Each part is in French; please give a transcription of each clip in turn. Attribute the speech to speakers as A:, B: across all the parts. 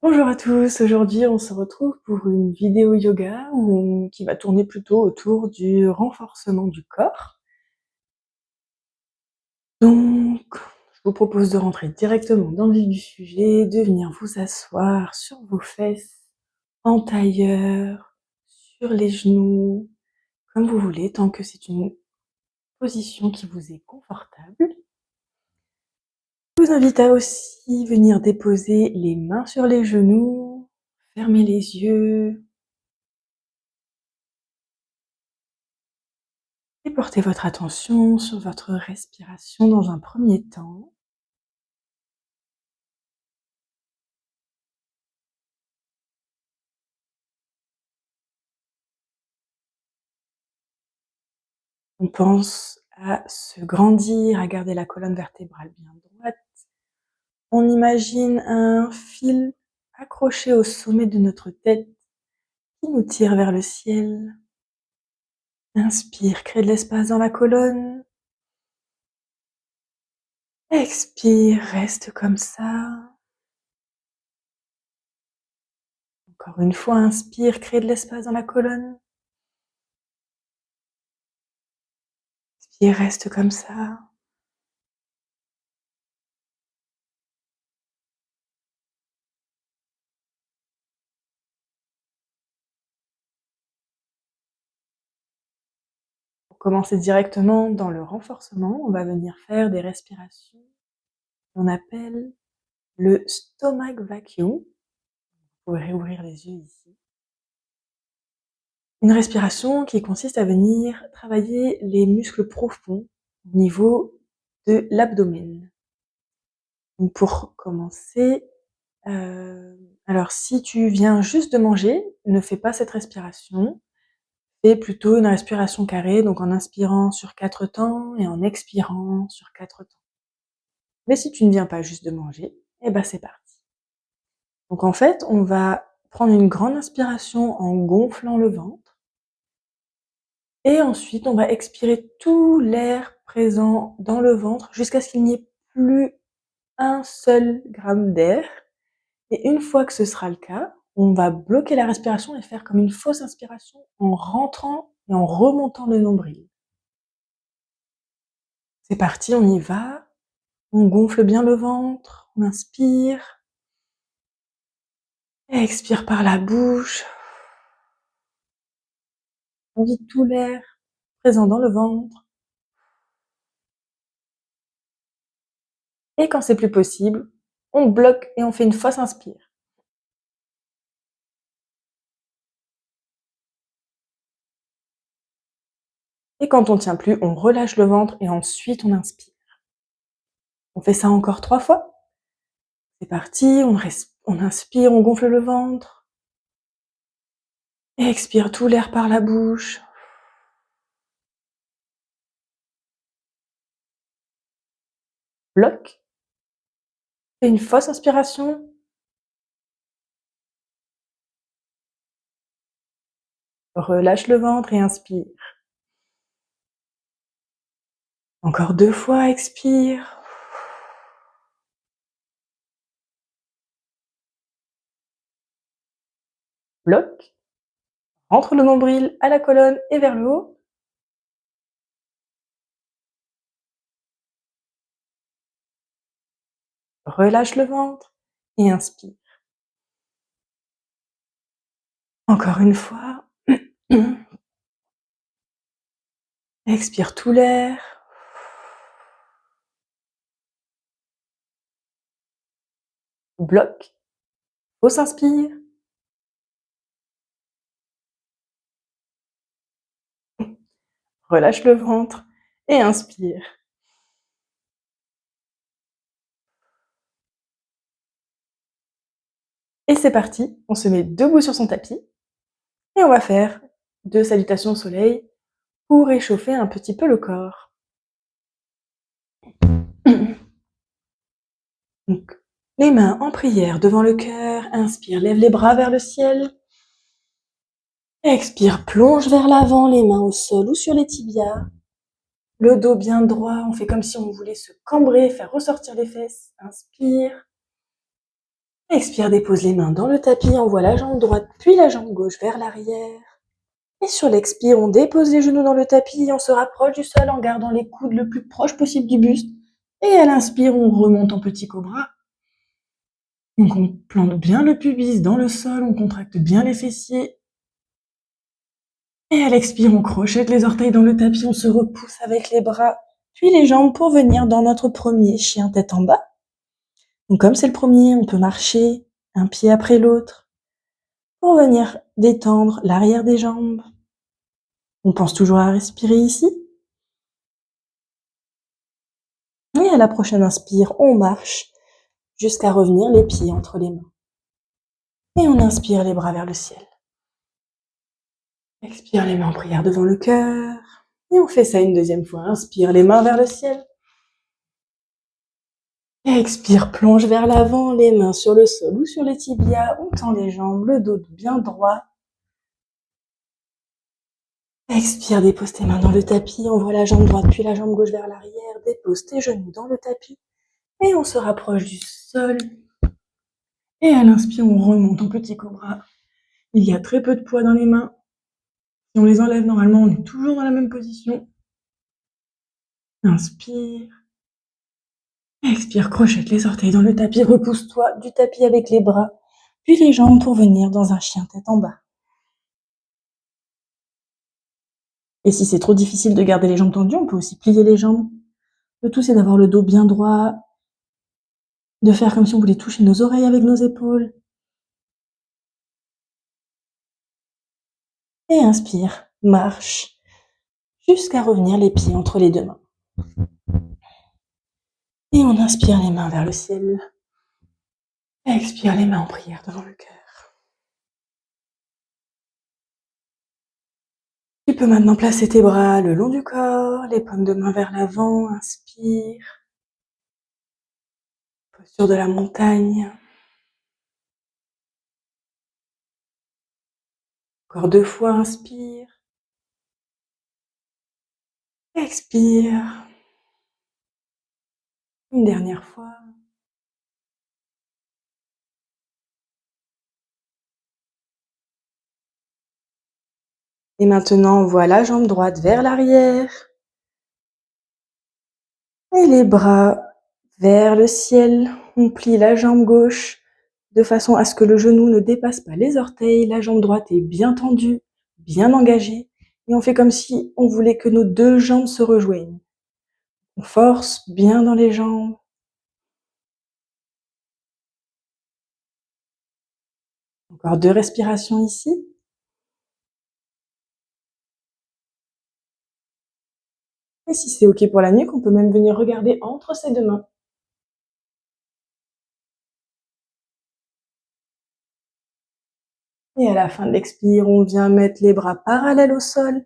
A: Bonjour à tous, aujourd'hui on se retrouve pour une vidéo yoga qui va tourner plutôt autour du renforcement du corps. Donc, je vous propose de rentrer directement dans le vif du sujet, de venir vous asseoir sur vos fesses, en tailleur, sur les genoux, comme vous voulez, tant que c'est une position qui vous est confortable. Je vous invite à aussi venir déposer les mains sur les genoux, fermer les yeux, et portez votre attention sur votre respiration dans un premier temps. On pense à se grandir, à garder la colonne vertébrale bien droite. On imagine un fil accroché au sommet de notre tête qui nous tire vers le ciel. Inspire, crée de l'espace dans la colonne. Expire, reste comme ça. Encore une fois, inspire, crée de l'espace dans la colonne. Expire, reste comme ça. Pour commencer directement dans le renforcement, on va venir faire des respirations qu'on appelle le stomach vacuum. Vous pouvez réouvrir les yeux ici. Une respiration qui consiste à venir travailler les muscles profonds au niveau de l'abdomen. Donc pour commencer, alors si tu viens juste de manger, ne fais pas cette respiration. Fais plutôt une respiration carrée, donc en inspirant sur 4 temps et en expirant sur 4 temps. Mais si tu ne viens pas juste de manger, eh ben c'est parti. Donc en fait, on va prendre une grande inspiration en gonflant le ventre. Et ensuite, on va expirer tout l'air présent dans le ventre jusqu'à ce qu'il n'y ait plus un seul gramme d'air. Et une fois que ce sera le cas, on va bloquer la respiration et faire comme une fausse inspiration en rentrant et en remontant le nombril. C'est parti, on y va. On gonfle bien le ventre, on inspire. Et expire par la bouche. On vide tout l'air présent dans le ventre. Et quand c'est plus possible, on bloque et on fait une fausse inspire. Et quand on tient plus, on relâche le ventre et ensuite on inspire. On fait ça encore 3 fois. C'est parti, on inspire, on gonfle le ventre. Et expire tout l'air par la bouche. Bloque. Et une fausse inspiration. Relâche le ventre et inspire. Encore 2 fois, expire. Bloque. Rentre le nombril à la colonne et vers le haut. Relâche le ventre et inspire. Encore une fois. Expire tout l'air. Bloque. Fausse inspire. Relâche le ventre et inspire. Et c'est parti, on se met debout sur son tapis et on va faire 2 salutations au soleil pour réchauffer un petit peu le corps. Donc, les mains en prière devant le cœur, inspire, lève les bras vers le ciel. Expire, plonge vers l'avant, les mains au sol ou sur les tibias. Le dos bien droit, on fait comme si on voulait se cambrer, faire ressortir les fesses. Inspire. Expire, dépose les mains dans le tapis, envoie la jambe droite puis la jambe gauche vers l'arrière. Et sur l'expire, on dépose les genoux dans le tapis, on se rapproche du sol en gardant les coudes le plus proche possible du buste. Et à l'inspire, on remonte en petit cobra. Donc on plante bien le pubis dans le sol, on contracte bien les fessiers. Et à l'expire, on crochette les orteils dans le tapis, on se repousse avec les bras, puis les jambes pour venir dans notre premier chien tête en bas. Donc comme c'est le premier, on peut marcher un pied après l'autre pour venir détendre l'arrière des jambes. On pense toujours à respirer ici. Et à la prochaine inspire, on marche jusqu'à revenir les pieds entre les mains. Et on inspire les bras vers le ciel. Expire les mains en prière devant le cœur. Et on fait ça une deuxième fois. Inspire les mains vers le ciel. Et expire, plonge vers l'avant, les mains sur le sol ou sur les tibias. On tend les jambes, le dos bien droit. Expire, dépose tes mains dans le tapis. Envoie la jambe droite puis la jambe gauche vers l'arrière. Dépose tes genoux dans le tapis. Et on se rapproche du sol. Et à l'inspire, on remonte en petit cobra. Il y a très peu de poids dans les mains. Si on les enlève, normalement, on est toujours dans la même position. Inspire. Expire, crochette les orteils dans le tapis. Repousse-toi du tapis avec les bras, puis les jambes pour venir dans un chien tête en bas. Et si c'est trop difficile de garder les jambes tendues, on peut aussi plier les jambes. Le tout, c'est d'avoir le dos bien droit, de faire comme si on voulait toucher nos oreilles avec nos épaules. Et inspire, marche, jusqu'à revenir les pieds entre les deux mains. Et on inspire les mains vers le ciel. Expire les mains en prière devant le cœur. Tu peux maintenant placer tes bras le long du corps, les paumes de main vers l'avant. Inspire. Posture de la montagne. Encore 2 fois, inspire. Expire. Une dernière fois. Et maintenant, on voit la jambe droite vers l'arrière. Et les bras vers le ciel. On plie la jambe gauche de façon à ce que le genou ne dépasse pas les orteils. La jambe droite est bien tendue, bien engagée. Et on fait comme si on voulait que nos 2 jambes se rejoignent. On force bien dans les jambes. Encore 2 respirations ici. Et si c'est OK pour la nuque, on peut même venir regarder entre ses 2 mains. Et à la fin de l'expire, on vient mettre les bras parallèles au sol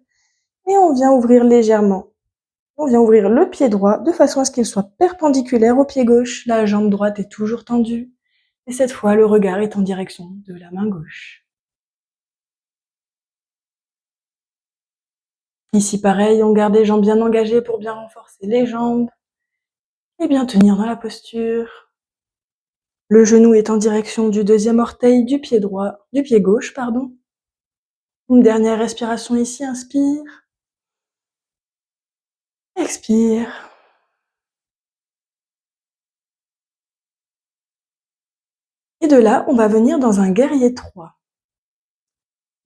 A: et on vient ouvrir légèrement. On vient ouvrir le pied droit de façon à ce qu'il soit perpendiculaire au pied gauche. La jambe droite est toujours tendue. Et cette fois, le regard est en direction de la main gauche. Ici, pareil, on garde les jambes bien engagées pour bien renforcer les jambes et bien tenir dans la posture. Le genou est en direction du deuxième orteil du pied gauche, pardon. Une dernière respiration ici, inspire. Expire. Et de là, on va venir dans un guerrier 3.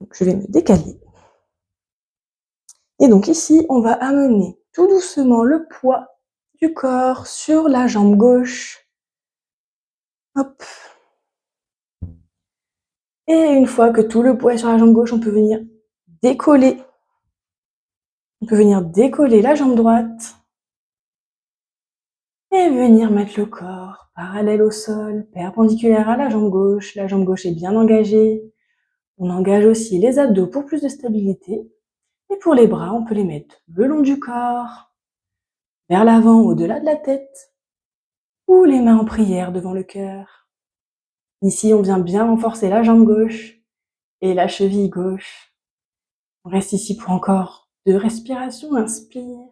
A: Donc, je vais me décaler. Et donc ici, on va amener tout doucement le poids du corps sur la jambe gauche. Hop. Et une fois que tout le poids est sur la jambe gauche, on peut venir décoller. On peut venir décoller la jambe droite. Et venir mettre le corps parallèle au sol, perpendiculaire à la jambe gauche. La jambe gauche est bien engagée. On engage aussi les abdos pour plus de stabilité. Et pour les bras, on peut les mettre le long du corps, vers l'avant, au-delà de la tête, ou les mains en prière devant le cœur. Ici, on vient bien renforcer la jambe gauche et la cheville gauche. On reste ici pour encore 2 respirations. Inspire.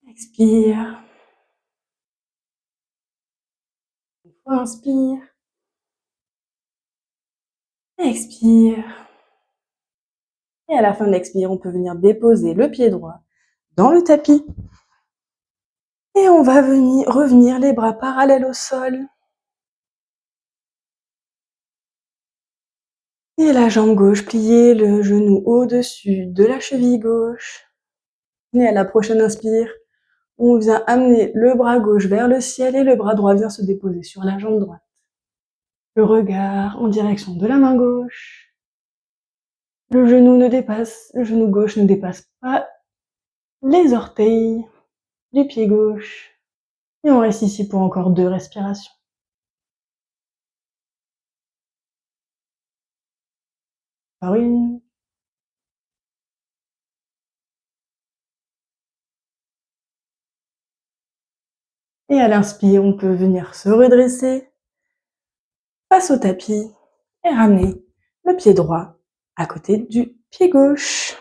A: Expire. Une fois, inspire. Expire. Et à la fin de l'expire, on peut venir déposer le pied droit dans le tapis. Et on va venir revenir les bras parallèles au sol. Et la jambe gauche pliée, le genou au-dessus de la cheville gauche. Et à la prochaine inspire, on vient amener le bras gauche vers le ciel et le bras droit vient se déposer sur la jambe droite. Le regard en direction de la main gauche. Le genou gauche ne dépasse pas les orteils du pied gauche. Et on reste ici pour encore 2 respirations. Par une. Et à l'inspire, on peut venir se redresser face au tapis et ramener le pied droit à côté du pied gauche.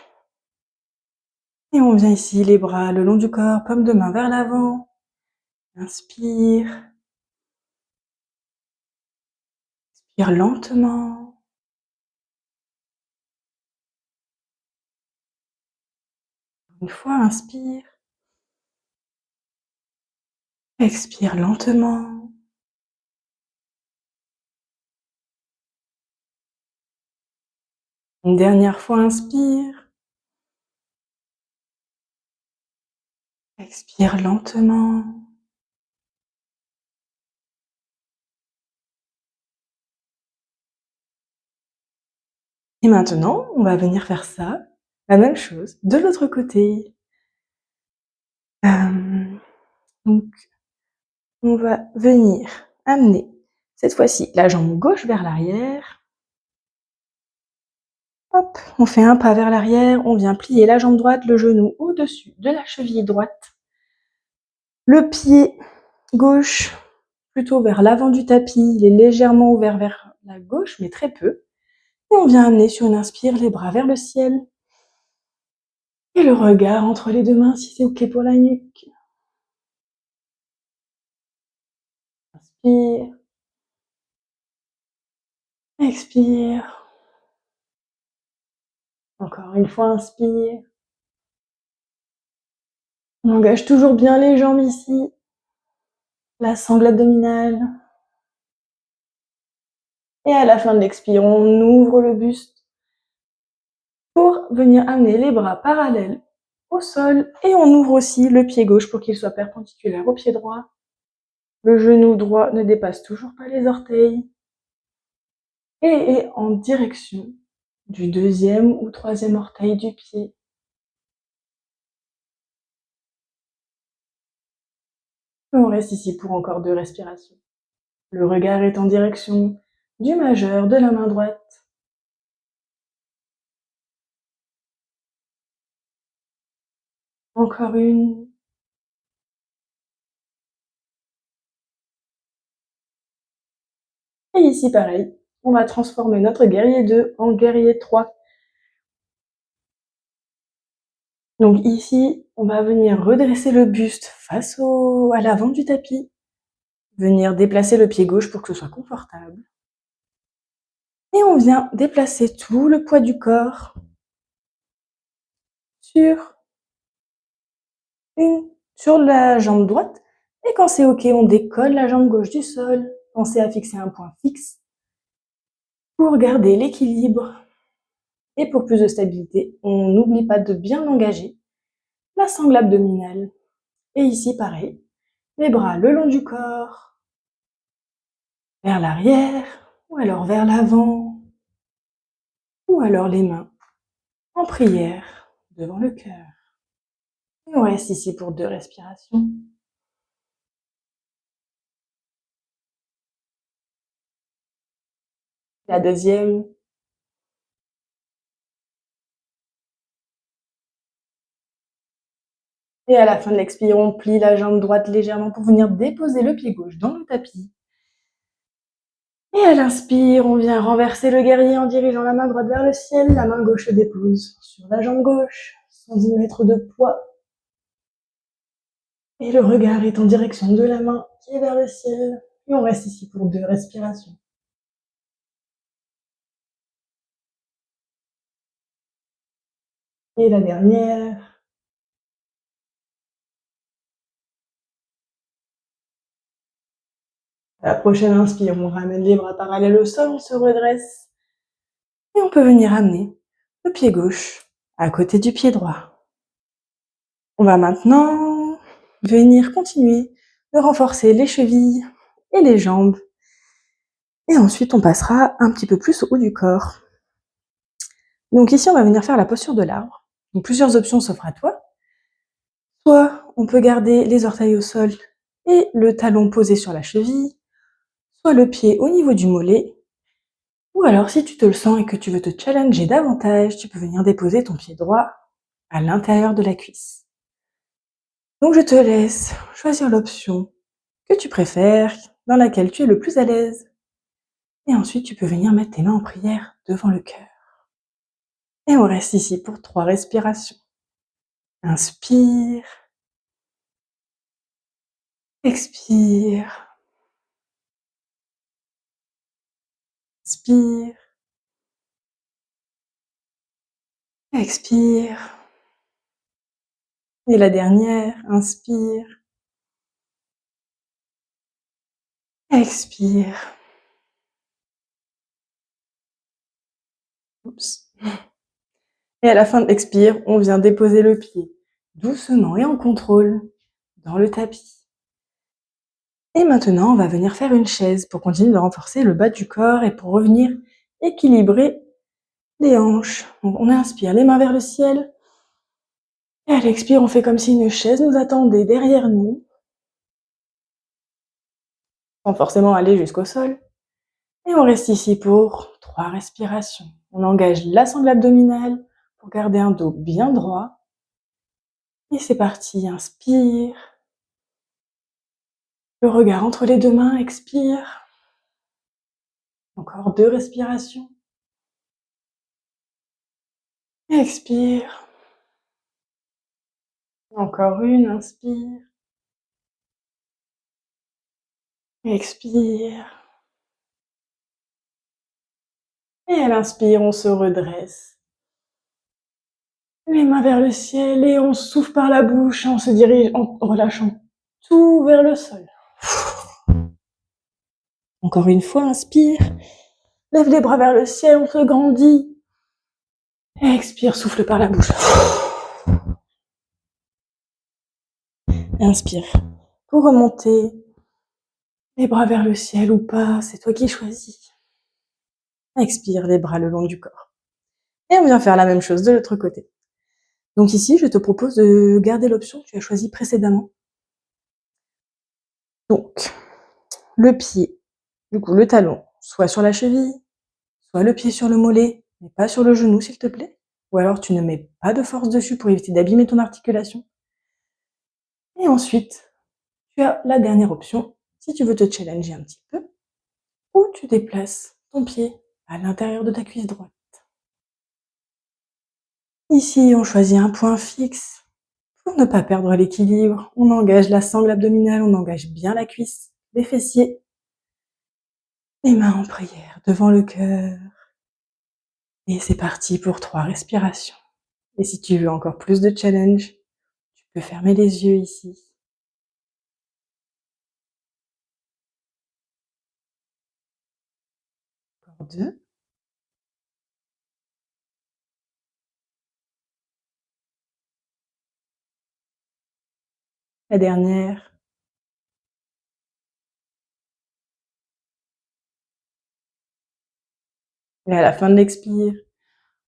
A: Et on vient ici, les bras le long du corps, paume de main vers l'avant. Inspire. Expire lentement. Une fois, inspire. Expire lentement. Une dernière fois, inspire. Expire lentement. Et maintenant, on va venir faire ça, la même chose, de l'autre côté. Donc, on va venir amener, cette fois-ci, la jambe gauche vers l'arrière. Hop, on fait un pas vers l'arrière, on vient plier la jambe droite, le genou au-dessus de la cheville droite. Le pied gauche, plutôt vers l'avant du tapis, il est légèrement ouvert vers la gauche, mais très peu. Et on vient amener sur une inspire les bras vers le ciel. Et le regard entre les deux mains, si c'est OK pour la nuque. Inspire. Expire. Encore une fois, inspire. On engage toujours bien les jambes ici. La sangle abdominale. Et à la fin de l'expire, on ouvre le buste pour venir amener les bras parallèles au sol. Et on ouvre aussi le pied gauche pour qu'il soit perpendiculaire au pied droit. Le genou droit ne dépasse toujours pas les orteils. Et est en direction du 2e ou 3e orteil du pied. On reste ici pour encore 2 respirations. Le regard est en direction du majeur de la main droite. Encore une. Et ici pareil, on va transformer notre guerrier 2 en guerrier 3. Donc ici, on va venir redresser le buste face à l'avant du tapis. Venir déplacer le pied gauche pour que ce soit confortable. Et on vient déplacer tout le poids du corps sur la jambe droite. Et quand c'est OK, on décolle la jambe gauche du sol. Pensez à fixer un point fixe pour garder l'équilibre. Et pour plus de stabilité, on n'oublie pas de bien engager la sangle abdominale. Et ici, pareil, les bras le long du corps, vers l'arrière, ou alors vers l'avant, ou alors les mains en prière devant le cœur. Et on reste ici pour 2 respirations. La deuxième. Et à la fin de l'expire, on plie la jambe droite légèrement pour venir déposer le pied gauche dans le tapis. Et à l'inspire, on vient renverser le guerrier en dirigeant la main droite vers le ciel. La main gauche se dépose sur la jambe gauche, sans y mettre de poids. Et le regard est en direction de la main qui est vers le ciel. Et on reste ici pour 2 respirations. Et la dernière. À la prochaine inspire, on ramène les bras parallèles au sol, on se redresse. Et on peut venir amener le pied gauche à côté du pied droit. On va maintenant venir continuer de renforcer les chevilles et les jambes. Et ensuite, on passera un petit peu plus au haut du corps. Donc ici, on va venir faire la posture de l'arbre. Donc plusieurs options s'offrent à toi. Soit on peut garder les orteils au sol et le talon posé sur la cheville, soit le pied au niveau du mollet. Ou alors, si tu te le sens et que tu veux te challenger davantage, tu peux venir déposer ton pied droit à l'intérieur de la cuisse. Donc je te laisse choisir l'option que tu préfères, dans laquelle tu es le plus à l'aise. Et ensuite, tu peux venir mettre tes mains en prière devant le cœur. Et on reste ici pour 3 respirations. Inspire. Expire. Inspire. Expire. Et la dernière, inspire. Expire. Oups. Et à la fin de l'expire, on vient déposer le pied doucement et en contrôle dans le tapis. Et maintenant, on va venir faire une chaise pour continuer de renforcer le bas du corps et pour revenir équilibrer les hanches. Donc on inspire, les mains vers le ciel. Et à l'expire, on fait comme si une chaise nous attendait derrière nous, sans forcément aller jusqu'au sol. Et on reste ici pour 3 respirations. On engage la sangle abdominale pour garder un dos bien droit. Et c'est parti, inspire. Le regard entre les 2 mains, expire. Encore 2 respirations. Expire. Encore une, inspire. Expire. Et à l'inspire, on se redresse. Les mains vers le ciel et on souffle par la bouche, on se dirige en relâchant tout vers le sol. Encore une fois, inspire. Lève les bras vers le ciel, on se grandit. Expire, souffle par la bouche. Inspire. Pour remonter, les bras vers le ciel ou pas, c'est toi qui choisis. Expire, les bras le long du corps. Et on vient faire la même chose de l'autre côté. Donc ici, je te propose de garder l'option que tu as choisie précédemment. Donc, le pied, du coup le talon, soit sur la cheville, soit le pied sur le mollet, mais pas sur le genou s'il te plaît. Ou alors tu ne mets pas de force dessus pour éviter d'abîmer ton articulation. Et ensuite, tu as la dernière option, si tu veux te challenger un petit peu, où tu déplaces ton pied à l'intérieur de ta cuisse droite. Ici, on choisit un point fixe. Pour ne pas perdre l'équilibre, on engage la sangle abdominale, on engage bien la cuisse, les fessiers. Les mains en prière devant le cœur. Et c'est parti pour 3 respirations. Et si tu veux encore plus de challenge, tu peux fermer les yeux ici. Encore 2. La dernière. Et à la fin de l'expire,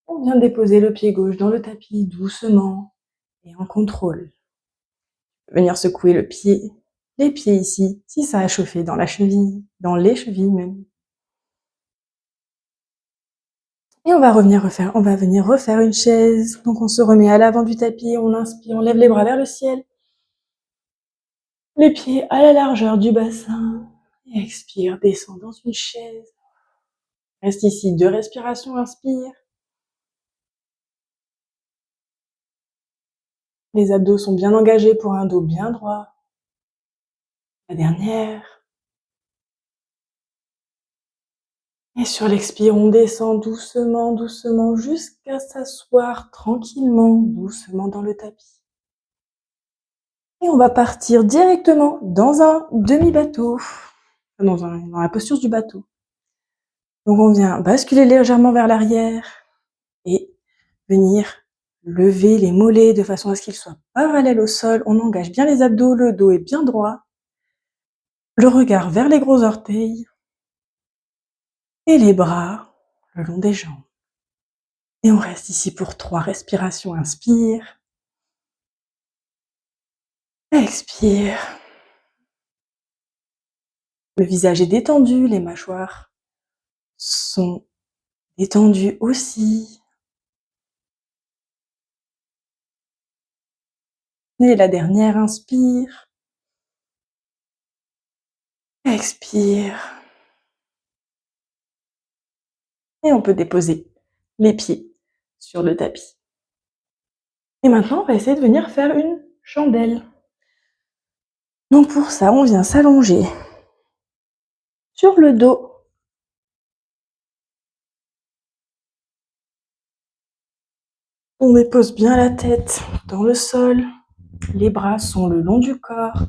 A: on vient déposer le pied gauche dans le tapis doucement et en contrôle. Venir secouer le pied, les pieds ici, si ça a chauffé dans la cheville, dans les chevilles même. Et on va venir refaire une chaise. Donc on se remet à l'avant du tapis, on inspire, on lève les bras vers le ciel. Les pieds à la largeur du bassin. Et expire, descend dans une chaise. Reste ici 2 respirations, inspire. Les abdos sont bien engagés pour un dos bien droit. La dernière. Et sur l'expire, on descend doucement, doucement, jusqu'à s'asseoir tranquillement, doucement dans le tapis. Et on va partir directement dans un demi-bateau, dans la posture du bateau. Donc on vient basculer légèrement vers l'arrière et venir lever les mollets de façon à ce qu'ils soient parallèles au sol. On engage bien les abdos, le dos est bien droit. Le regard vers les gros orteils et les bras le long des jambes. Et on reste ici pour 3 respirations. Inspire. Expire. Le visage est détendu, les mâchoires sont détendues aussi. Et la dernière, inspire. Expire. Et on peut déposer les pieds sur le tapis. Et maintenant, on va essayer de venir faire une chandelle. Donc pour ça, on vient s'allonger sur le dos. On dépose bien la tête dans le sol. Les bras sont le long du corps.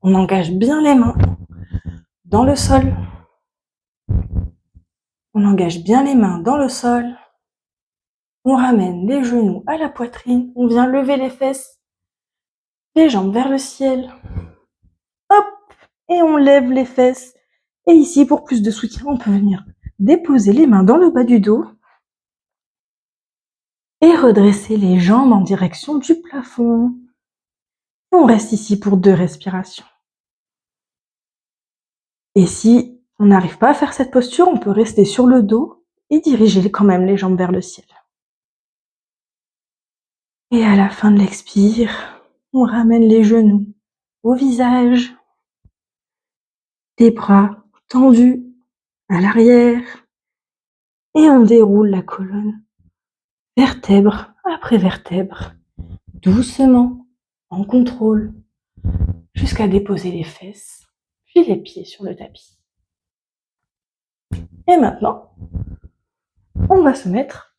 A: On engage bien les mains dans le sol. On engage bien les mains dans le sol. On ramène les genoux à la poitrine. On vient lever les fesses, les jambes vers le ciel. Hop! Et on lève les fesses. Et ici, pour plus de soutien, on peut venir déposer les mains dans le bas du dos et redresser les jambes en direction du plafond. On reste ici pour 2 respirations. Et si on n'arrive pas à faire cette posture, on peut rester sur le dos et diriger quand même les jambes vers le ciel. Et à la fin de l'expire, on ramène les genoux au visage, les bras tendus à l'arrière et on déroule la colonne vertèbre après vertèbre, doucement, en contrôle, jusqu'à déposer les fesses, puis les pieds sur le tapis. Et maintenant, on va se mettre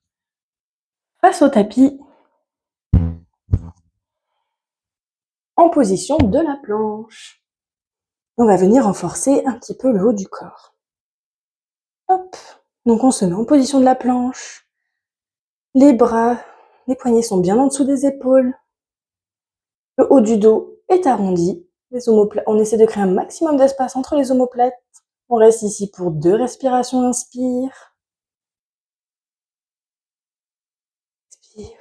A: face au tapis en position de la planche. On va venir renforcer un petit peu le haut du corps. Hop. Donc on se met en position de la planche. Les bras, les poignets sont bien en dessous des épaules. Le haut du dos est arrondi. On essaie de créer un maximum d'espace entre les omoplates. On reste ici pour 2 respirations. Inspire. Expire.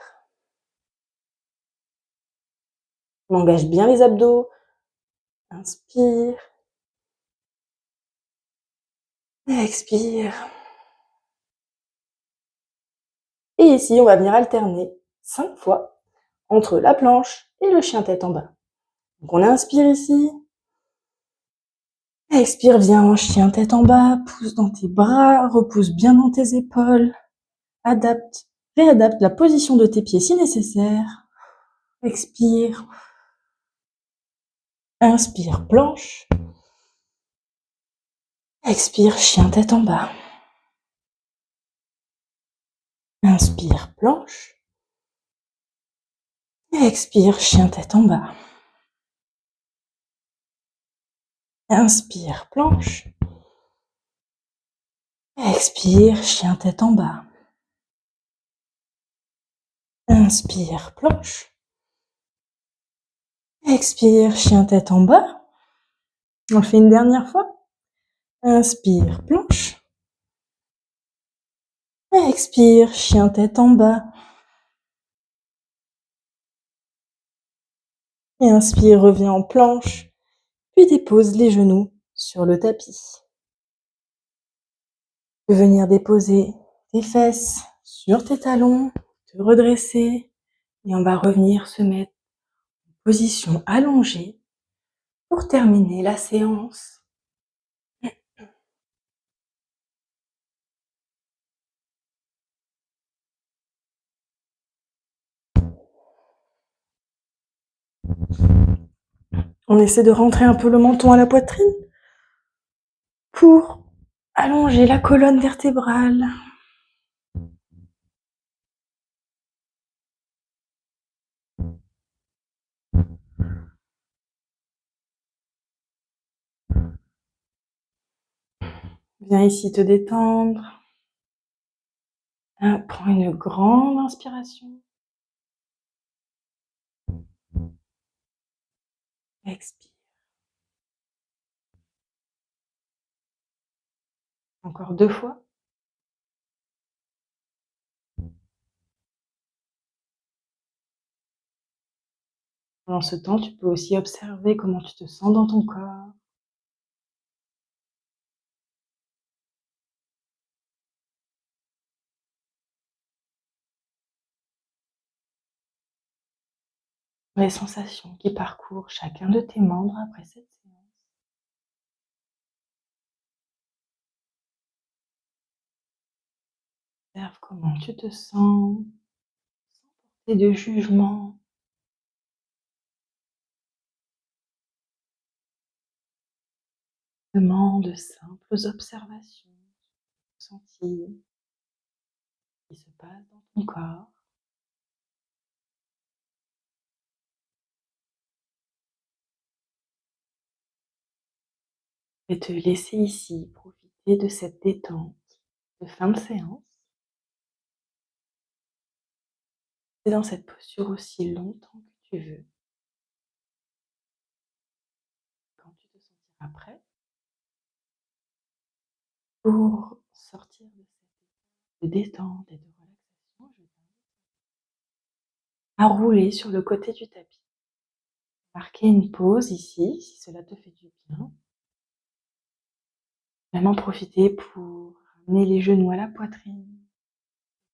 A: On engage bien les abdos. Inspire. Expire. Et ici, on va venir alterner 5 fois entre la planche et le chien tête en bas. Donc on inspire ici. Expire, viens en chien tête en bas, pousse dans tes bras, repousse bien dans tes épaules. Adapte, réadapte la position de tes pieds si nécessaire. Expire. Inspire, planche. Expire, chien tête en bas. Inspire, planche. Expire, chien tête en bas. Inspire, planche. Expire, chien tête en bas. Inspire, planche. Expire, chien tête en bas. On le fait une dernière fois. Inspire, planche. Expire, chien tête en bas. Et inspire, reviens en planche. Puis dépose les genoux sur le tapis. Tu peux venir déposer tes fesses sur tes talons, te redresser. Et on va revenir se mettre en position allongée pour terminer la séance. On essaie de rentrer un peu le menton à la poitrine pour allonger la colonne vertébrale. Viens ici te détendre. Prends une grande inspiration. Expire. Encore 2 fois. Pendant ce temps, tu peux aussi observer comment tu te sens dans ton corps. Les sensations qui parcourent chacun de tes membres après cette séance. Observe comment tu te sens, sans porter de jugement. Demande de simples observations, ressentis qui se passent dans ton corps. Et te laisser ici profiter de cette détente de fin de séance. Et dans cette posture aussi longtemps que tu veux. Quand tu te sentiras prêt pour sortir de cette de détente et de relaxation, je t'invite à rouler sur le côté du tapis. Marquer une pause ici, si cela te fait du bien. Vraiment profiter pour amener les genoux à la poitrine,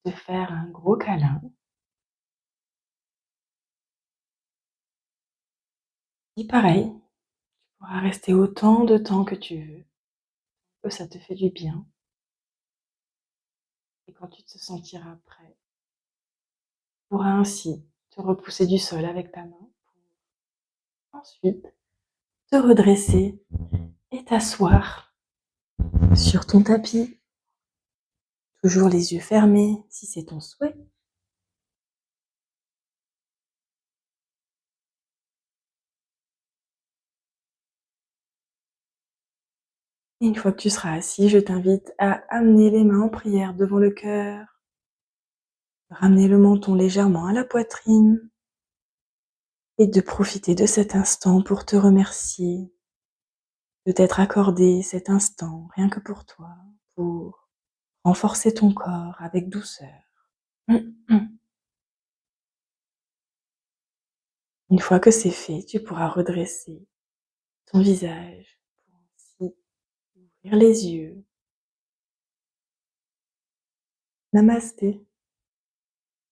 A: te faire un gros câlin. Et pareil, tu pourras rester autant de temps que tu veux, que ça te fait du bien. Et quand tu te sentiras prêt, tu pourras ainsi te repousser du sol avec ta main. Ensuite, te redresser et t'asseoir sur ton tapis. Toujours les yeux fermés si c'est ton souhait. Et une fois que tu seras assis, je t'invite à amener les mains en prière devant le cœur, ramener le menton légèrement à la poitrine et de profiter de cet instant pour te remercier de t'être accordé cet instant rien que pour toi, pour renforcer ton corps avec douceur. Une fois que c'est fait, tu pourras redresser ton visage pour ainsi ouvrir les yeux. Namasté.